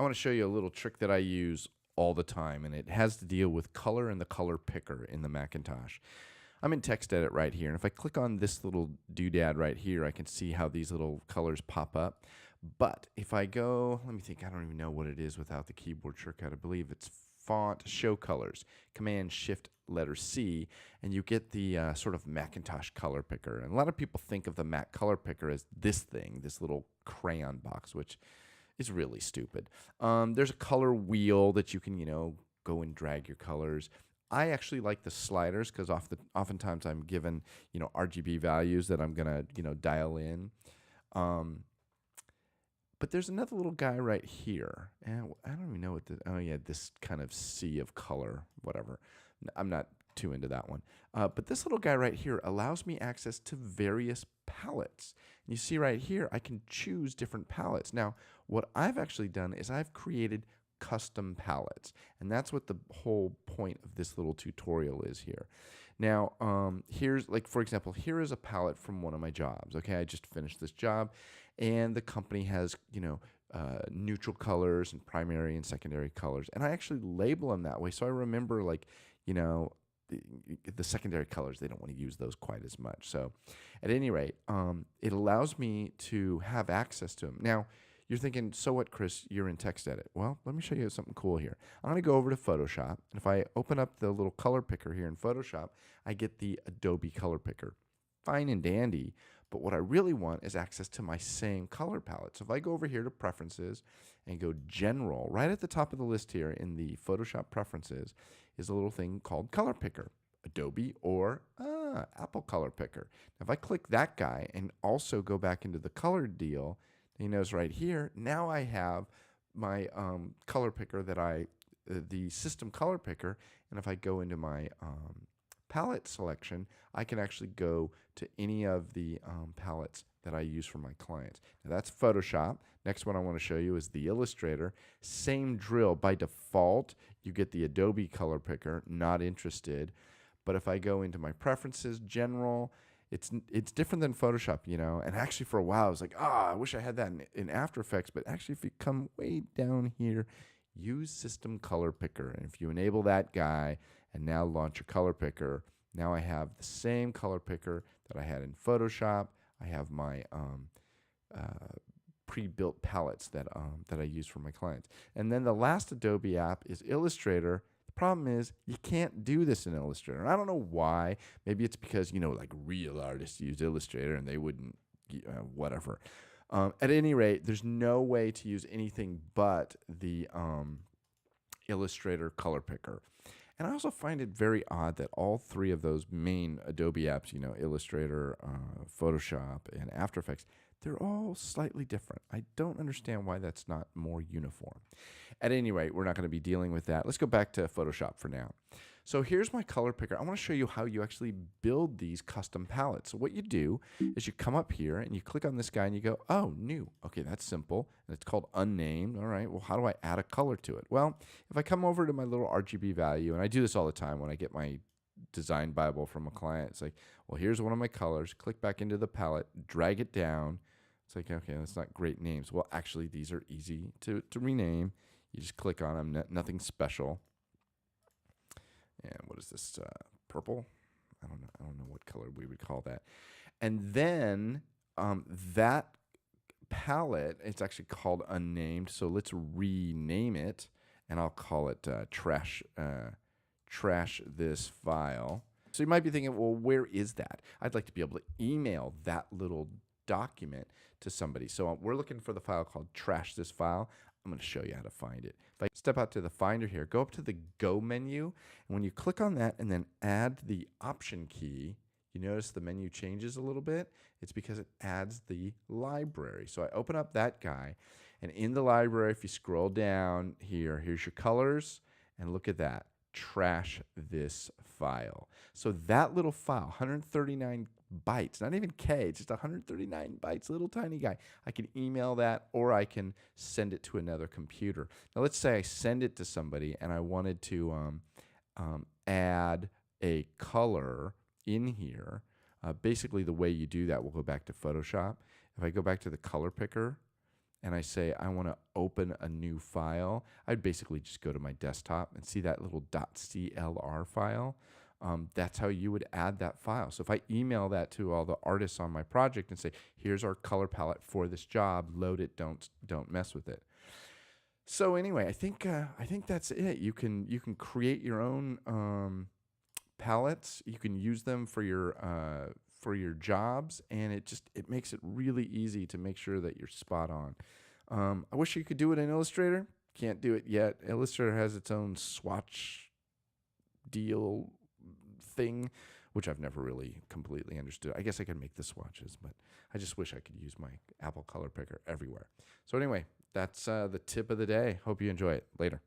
I want to show you a little trick that I use all the time, and it has to deal with color and the color picker in the Macintosh. I'm in TextEdit right here, and if I click on this little doodad right here, I can see how these little colors pop up. But if I go, let me think, I don't even know what it is without the keyboard shortcut. I believe it's font show colors, Command Shift letter C, and you get the sort of Macintosh color picker. And a lot of people think of the Mac color picker as this thing, this little crayon box, which is really stupid. There's a color wheel that you can, go and drag your colors. I actually like the sliders because oftentimes I'm given, RGB values that I'm gonna, dial in. But there's another little guy right here, and I don't even know what oh yeah, this kind of sea of color, whatever. I'm not too into that one. But this little guy right here allows me access to various palettes. And you see right here, I can choose different palettes. Now, what I've actually done is I've created custom palettes, and that's what the whole point of this little tutorial is here. Now, here's, like, for example, here is a palette from one of my jobs. Okay, I just finished this job, and the company has, neutral colors and primary and secondary colors, and I actually label them that way, so I remember, like, the secondary colors, they don't want to use those quite as much. So at any rate, it allows me to have access to them. Now, you're thinking, so what, Chris? You're in TextEdit. Well, let me show you something cool here. I'm going to go over to Photoshop, and if I open up the little color picker here in Photoshop, I get the Adobe color picker. Fine and dandy, but what I really want is access to my same color palette. So if I go over here to Preferences and go General, right at the top of the list here in the Photoshop Preferences is a little thing called Color Picker, Adobe or Apple Color Picker. Now, if I click that guy and also go back into the color deal, you notice right here, now I have my color picker that the system color picker, and if I go into my palette selection, I can actually go to any of the palettes that I use for my clients. Now that's Photoshop. Next one I want to show you is the Illustrator. Same drill. By default, you get the Adobe color picker, not interested. But if I go into my preferences, general, it's different than Photoshop, and actually for a while I was like, I wish I had that in After Effects, but actually if you come way down here, use System Color Picker, and if you enable that guy and now launch a color picker, now I have the same color picker that I had in Photoshop. I have my pre-built palettes that I use for my clients. And then the last Adobe app is Illustrator. The problem is you can't do this in Illustrator. And I don't know why. Maybe it's because, like real artists use Illustrator and they wouldn't, whatever. At any rate, there's no way to use anything but the Illustrator color picker. And I also find it very odd that all three of those main Adobe apps, Illustrator, Photoshop, and After Effects, they're all slightly different. I don't understand why that's not more uniform. At any rate, we're not going to be dealing with that. Let's go back to Photoshop for now. So here's my color picker. I want to show you how you actually build these custom palettes. So what you do is you come up here and you click on this guy and you go, oh, new. Okay, that's simple. And it's called unnamed. All right, well, how do I add a color to it? Well, if I come over to my little RGB value, and I do this all the time when I get my design Bible from a client, it's like, well, here's one of my colors. Click back into the palette, drag it down. It's like, okay, that's not great names. Well, actually, these are easy to rename. You just click on them, nothing special. And what is this, purple? I don't know what color we would call that. And then that palette, it's actually called unnamed. So let's rename it, and I'll call it trash this file. So you might be thinking, well, where is that? I'd like to be able to email that little document to somebody. So we're looking for the file called trash this file. I'm going to show you how to find it. If I step out to the Finder here, go up to the Go menu, and when you click on that and then add the Option key, you notice the menu changes a little bit. It's because it adds the library. So I open up that guy, and in the library, if you scroll down here, here's your colors, and look at that, trash this file. So that little file, 139 bytes, not even K, it's just 139 bytes, little tiny guy. I can email that, or I can send it to another computer. Now let's say I send it to somebody and I wanted to add a color in here. Basically the way you do that, we'll go back to Photoshop. If I go back to the color picker and I say I want to open a new file, I'd basically just go to my desktop and see that little .clr file. That's how you would add that file. So if I email that to all the artists on my project and say, here's our color palette for this job, load it, don't mess with it. So anyway, I think that's it. You can create your own palettes. You can use them for your jobs, and it makes it really easy to make sure that you're spot on. I wish you could do it in Illustrator. Can't do it yet. Illustrator has its own swatch deal thing, which I've never really completely understood. I guess I could make the swatches, but I just wish I could use my Apple color picker everywhere. So anyway, that's the tip of the day. Hope you enjoy it. Later.